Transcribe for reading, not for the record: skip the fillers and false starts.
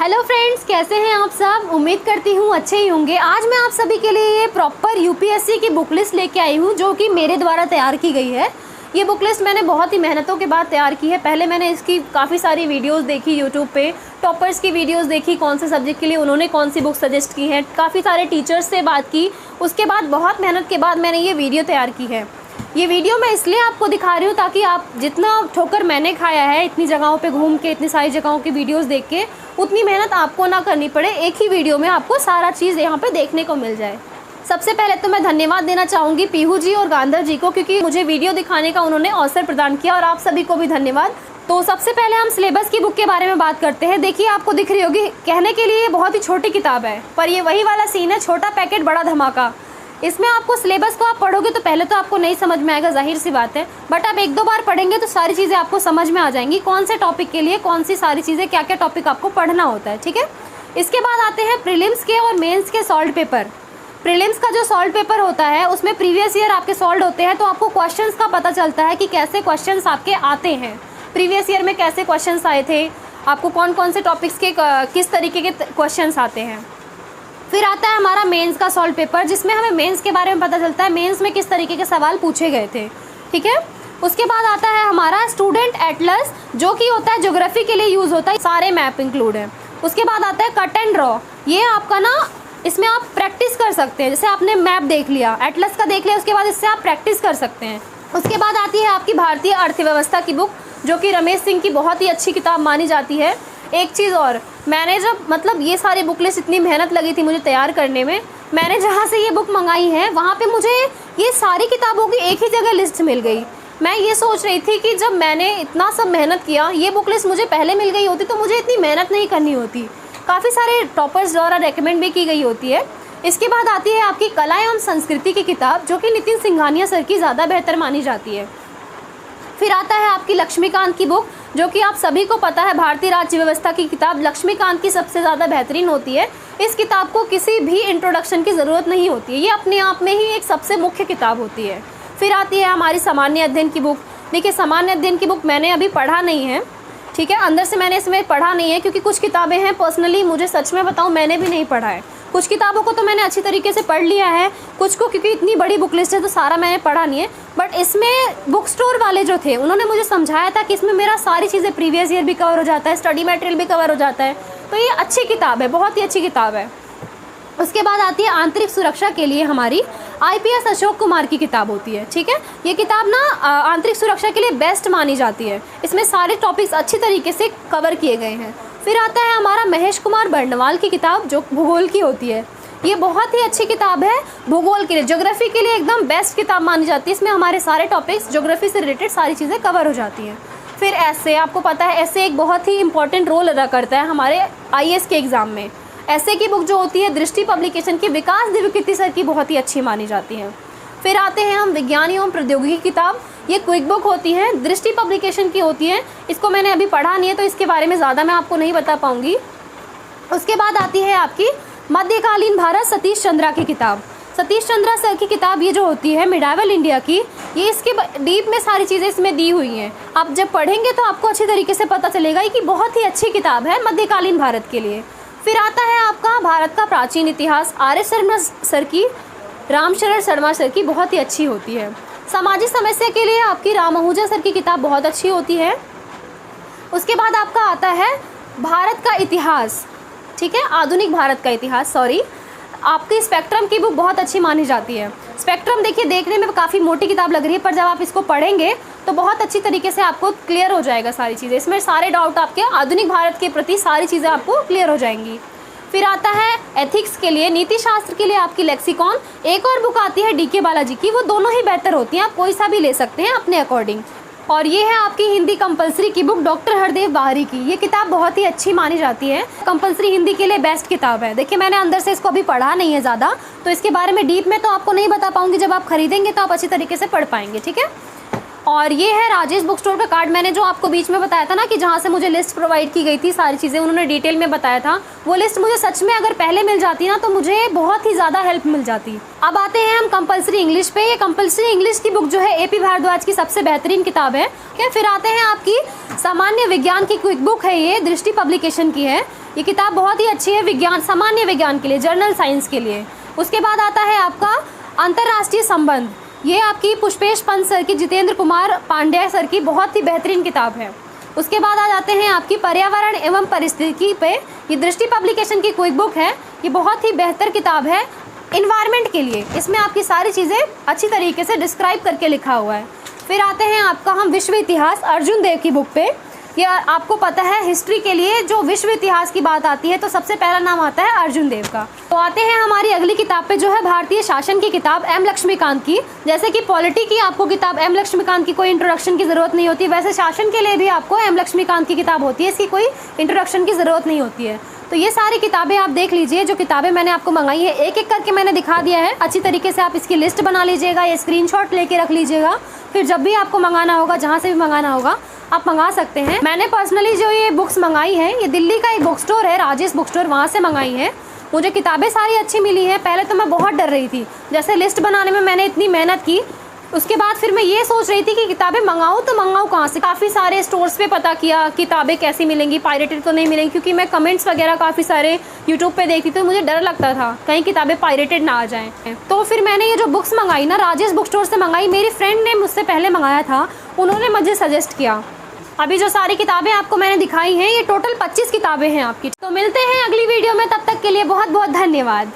Hello friends, कैसे हैं आप सब। उम्मीद करती हूँ अच्छे ही होंगे। आज मैं आप सभी के लिए ये प्रॉपर यूपीएससी की बुक लिस्ट लेके आई हूँ जो कि मेरे द्वारा तैयार की गई है। ये बुक लिस्ट मैंने बहुत ही मेहनतों के बाद तैयार की है। पहले मैंने इसकी काफ़ी सारी वीडियोस देखी यूट्यूब पे, टॉपर्स की वीडियोस देखी, कौन से सब्जेक्ट के लिए उन्होंने कौन सी बुक सजेस्ट की है, काफ़ी सारे टीचर्स से बात की। उसके बाद बहुत मेहनत के बाद मैंने ये वीडियो तैयार की है। ये वीडियो मैं इसलिए आपको दिखा रही हूँ ताकि आप जितना ठोकर मैंने खाया है इतनी जगहों पे घूम के, इतनी सारी जगहों की वीडियोस देख के, उतनी मेहनत आपको ना करनी पड़े। एक ही वीडियो में आपको सारा चीज़ यहाँ पे देखने को मिल जाए। सबसे पहले तो मैं धन्यवाद देना चाहूँगी पीहू जी और गांधर जी को, क्योंकि मुझे वीडियो दिखाने का उन्होंने अवसर प्रदान किया, और आप सभी को भी धन्यवाद। तो सबसे पहले हम सिलेबस की बुक के बारे में बात करते हैं। देखिए, आपको दिख रही होगी, कहने के लिए बहुत ही छोटी किताब है, पर ये वही वाला सीन है, छोटा पैकेट बड़ा धमाका। इसमें आपको सिलेबस को आप पढ़ोगे तो पहले तो आपको नहीं समझ में आएगा, जाहिर सी बात है, बट आप एक दो बार पढ़ेंगे तो सारी चीज़ें आपको समझ में आ जाएंगी, कौन से टॉपिक के लिए कौन सी सारी चीज़ें, क्या क्या टॉपिक आपको पढ़ना होता है। ठीक है, इसके बाद आते हैं प्रीलिम्स के और मेंस के सॉल्व पेपर। प्रीलिम्स का जो सॉल्व पेपर होता है उसमें प्रीवियस ईयर आपके सॉल्व होते हैं, तो आपको क्वेश्चंस का पता चलता है कि कैसे क्वेश्चंस आपके आते हैं, प्रीवियस ईयर में कैसे क्वेश्चंस आए थे, आपको कौन कौन से टॉपिक्स के किस तरीके के क्वेश्चंस आते हैं। फिर आता है हमारा मेंस का सॉल्व पेपर, जिसमें हमें मेंस के बारे में पता चलता है, मेंस में किस तरीके के सवाल पूछे गए थे। ठीक है, उसके बाद आता है हमारा स्टूडेंट एटलस, जो कि होता है ज्योग्राफी के लिए यूज़ होता है, सारे मैप इंक्लूड हैं। उसके बाद आता है कट एंड ड्रॉ, ये आपका ना, इसमें आप प्रैक्टिस कर सकते हैं। जैसे आपने मैप देख लिया, एटलस का देख लिया, उसके बाद इससे आप प्रैक्टिस कर सकते हैं। उसके बाद आती है आपकी भारतीय अर्थव्यवस्था की बुक, जो कि रमेश सिंह की बहुत ही अच्छी किताब मानी जाती है। एक चीज़ और, मैंने जब मतलब ये सारी बुक लिस्ट, इतनी मेहनत लगी थी मुझे तैयार करने में, मैंने जहाँ से ये बुक मंगाई है वहाँ पे मुझे ये सारी किताबों की एक ही जगह लिस्ट मिल गई। मैं ये सोच रही थी कि जब मैंने इतना सब मेहनत किया, ये बुक लिस्ट मुझे पहले मिल गई होती तो मुझे इतनी मेहनत नहीं करनी होती। काफ़ी सारे टॉपर्स द्वारा रेकमेंड भी की गई होती है। इसके बाद आती है आपकी कला एवं संस्कृति की किताब, जो कि नितिन सिंघानिया सर की ज़्यादा बेहतर मानी जाती है। फिर आता है आपकी लक्ष्मीकांत की बुक, जो कि आप सभी को पता है, भारतीय राज्य व्यवस्था की किताब लक्ष्मीकांत की सबसे ज़्यादा बेहतरीन होती है। इस किताब को किसी भी इंट्रोडक्शन की ज़रूरत नहीं होती है, ये अपने आप में ही एक सबसे मुख्य किताब होती है। फिर आती है हमारी सामान्य अध्ययन की बुक। देखिए, सामान्य अध्ययन की बुक मैंने अभी पढ़ा नहीं है, ठीक है, अंदर से मैंने इसमें पढ़ा नहीं है, क्योंकि कुछ किताबें हैं पर्सनली मुझे सच में बताऊँ मैंने भी नहीं पढ़ा है। कुछ किताबों को तो मैंने अच्छी तरीके से पढ़ लिया है, कुछ को क्योंकि इतनी बड़ी बुक लिस्ट है तो सारा मैंने पढ़ा नहीं है। बट इसमें बुक स्टोर वाले जो थे उन्होंने मुझे समझाया था कि इसमें मेरा सारी चीज़ें, प्रीवियस ईयर भी कवर हो जाता है, स्टडी मटेरियल भी कवर हो जाता है, तो ये अच्छी किताब है, बहुत ही अच्छी किताब है। उसके बाद आती है आंतरिक सुरक्षा के लिए हमारी IPS अशोक कुमार की किताब होती है। ठीक है, ये किताब ना आंतरिक सुरक्षा के लिए बेस्ट मानी जाती है, इसमें सारे टॉपिक्स अच्छी तरीके से कवर किए गए हैं। फिर आता है हमारा महेश कुमार बर्णवाल की किताब, जो भूगोल की होती है। ये बहुत ही अच्छी किताब है भूगोल के लिए, ज्योग्राफी के लिए एकदम बेस्ट किताब मानी जाती है। इसमें हमारे सारे टॉपिक्स ज्योग्राफी से रिलेटेड सारी चीज़ें कवर हो जाती हैं। फिर ऐसे, आपको पता है ऐसे एक बहुत ही इंपॉर्टेंट रोल अदा करता है हमारे IAS के एग्ज़ाम में। ऐसे की बुक जो होती है दृष्टि पब्लिकेशन की, विकास दिव्यकीर्ति सर की, बहुत ही अच्छी मानी जाती है। फिर आते हैं हम विज्ञान एवं प्रौद्योगिकी की किताब, ये क्विक बुक होती है, दृष्टि पब्लिकेशन की होती है। इसको मैंने अभी पढ़ा नहीं है तो इसके बारे में ज़्यादा मैं आपको नहीं बता पाऊँगी। उसके बाद आती है आपकी मध्यकालीन भारत, सतीश चंद्रा की किताब। सतीश चंद्रा सर की किताब ये जो होती है मिडावल इंडिया की, ये इसके डीप में सारी चीज़ें इसमें दी हुई हैं। आप जब पढ़ेंगे तो आपको अच्छी तरीके से पता चलेगा कि बहुत ही अच्छी किताब है मध्यकालीन भारत के लिए। फिर आता है आपका भारत का प्राचीन इतिहास, RS शर्मा सर की, रामशरण शर्मा सर की, बहुत ही अच्छी होती है। सामाजिक समस्या के लिए आपकी राम आहूजा सर की किताब बहुत अच्छी होती है। उसके बाद आपका आता है भारत का इतिहास, ठीक है, आधुनिक भारत का इतिहास, सॉरी, आपकी स्पेक्ट्रम की बुक बहुत अच्छी मानी जाती है। स्पेक्ट्रम देखिए, देखने में काफ़ी मोटी किताब लग रही है, पर जब आप इसको पढ़ेंगे तो बहुत अच्छी तरीके से आपको क्लियर हो जाएगा सारी चीज़ें। इसमें सारे डाउट आपके आधुनिक भारत के प्रति सारी चीज़ें आपको क्लियर हो जाएंगी। फिर आता है एथिक्स के लिए, नीति शास्त्र के लिए आपकी लेक्सिकॉन। एक और बुक आती है DK बालाजी की, वो दोनों ही बेहतर होती हैं, आप कोई सा भी ले सकते हैं अपने अकॉर्डिंग। और ये है आपकी हिंदी कंपलसरी की बुक, डॉक्टर हरदेव बाहरी की। ये किताब बहुत ही अच्छी मानी जाती है, कंपलसरी हिंदी के लिए बेस्ट किताब है। देखिए, मैंने अंदर से इसको अभी पढ़ा नहीं है ज़्यादा, तो इसके बारे में डीप में तो आपको नहीं बता पाऊंगी, जब आप खरीदेंगे तो आप अच्छी तरीके से पढ़ पाएंगे। ठीक है, और ये है राजेश बुक स्टोर का कार्ड। मैंने जो आपको बीच में बताया था ना कि जहाँ से मुझे लिस्ट प्रोवाइड की गई थी, सारी चीज़ें उन्होंने डिटेल में बताया था, वो लिस्ट मुझे सच में अगर पहले मिल जाती ना तो मुझे बहुत ही ज़्यादा हेल्प मिल जाती। अब आते हैं हम कंपलसरी इंग्लिश पे। ये कंपलसरी इंग्लिश की बुक जो है AP भारद्वाज की सबसे बेहतरीन किताब है। फिर आते हैं आपकी सामान्य विज्ञान की क्विक बुक है, ये दृष्टि पब्लिकेशन की है। ये किताब बहुत ही अच्छी है विज्ञान, सामान्य विज्ञान के लिए, जर्नल साइंस के लिए। उसके बाद आता है आपका अंतर्राष्ट्रीय संबंध। ये आपकी पुष्पेश पंत सर की, जितेंद्र कुमार पांड्या सर की बहुत ही बेहतरीन किताब है। उसके बाद आ जाते हैं आपकी पर्यावरण एवं परिस्थिति पे। ये दृष्टि पब्लिकेशन की क्विक बुक है। ये बहुत ही बेहतर किताब है इन्वायरमेंट के लिए। इसमें आपकी सारी चीज़ें अच्छी तरीके से डिस्क्राइब करके लिखा हुआ है। फिर आते हैं आपका हम विश्व इतिहास, अर्जुन देव की बुक पे। ये आपको पता है हिस्ट्री के लिए जो विश्व इतिहास की बात आती है तो सबसे पहला नाम आता है अर्जुन देव का। तो आते हैं हमारी अगली किताब पे जो है भारतीय शासन की किताब एम लक्ष्मीकांत की। जैसे कि पॉलिटी की आपको किताब एम लक्ष्मीकांत की कोई इंट्रोडक्शन की ज़रूरत नहीं होती, वैसे शासन के लिए भी आपको एम लक्ष्मीकांत की किताब होती है, इसकी कोई इंट्रोडक्शन की ज़रूरत नहीं होती है। तो ये सारी किताबें आप देख लीजिए, जो किताबें मैंने आपको मंगाई है एक एक करके मैंने दिखा दिया है। अच्छी तरीके से आप इसकी लिस्ट बना लीजिएगा या स्क्रीनशॉट लेके रख लीजिएगा, फिर जब भी आपको मंगाना होगा, जहाँ से भी मंगाना होगा आप मंगा सकते हैं। मैंने पर्सनली जो ये बुक्स मंगाई हैं, ये दिल्ली का एक बुक स्टोर है, राजेश बुक स्टोर, वहाँ से मंगाई है। मुझे किताबें सारी अच्छी मिली हैं। पहले तो मैं बहुत डर रही थी, जैसे लिस्ट बनाने में मैंने इतनी मेहनत की, उसके बाद फिर मैं ये सोच रही थी कि किताबें मंगाऊँ तो मंगाऊँ कहाँ से। काफ़ी सारे स्टोर्स पे पता किया किताबें कैसी मिलेंगी, पायरेटेड तो नहीं मिलेंगी, क्योंकि मैं कमेंट्स वगैरह काफ़ी सारे यूट्यूब पे देखती थी, मुझे डर लगता था कहीं किताबें पायरेटेड ना आ जाएँ। तो फिर मैंने ये जो बुक्स मंगाई ना, राजेश बुक स्टोर से मंगाई। मेरी फ्रेंड ने मुझसे पहले मंगाया था, उन्होंने मुझे सजेस्ट किया। अभी जो सारी किताबें आपको मैंने दिखाई हैं, ये टोटल 25 किताबें हैं आपकी। तो मिलते हैं अगली वीडियो में, तब तक के लिए बहुत बहुत धन्यवाद।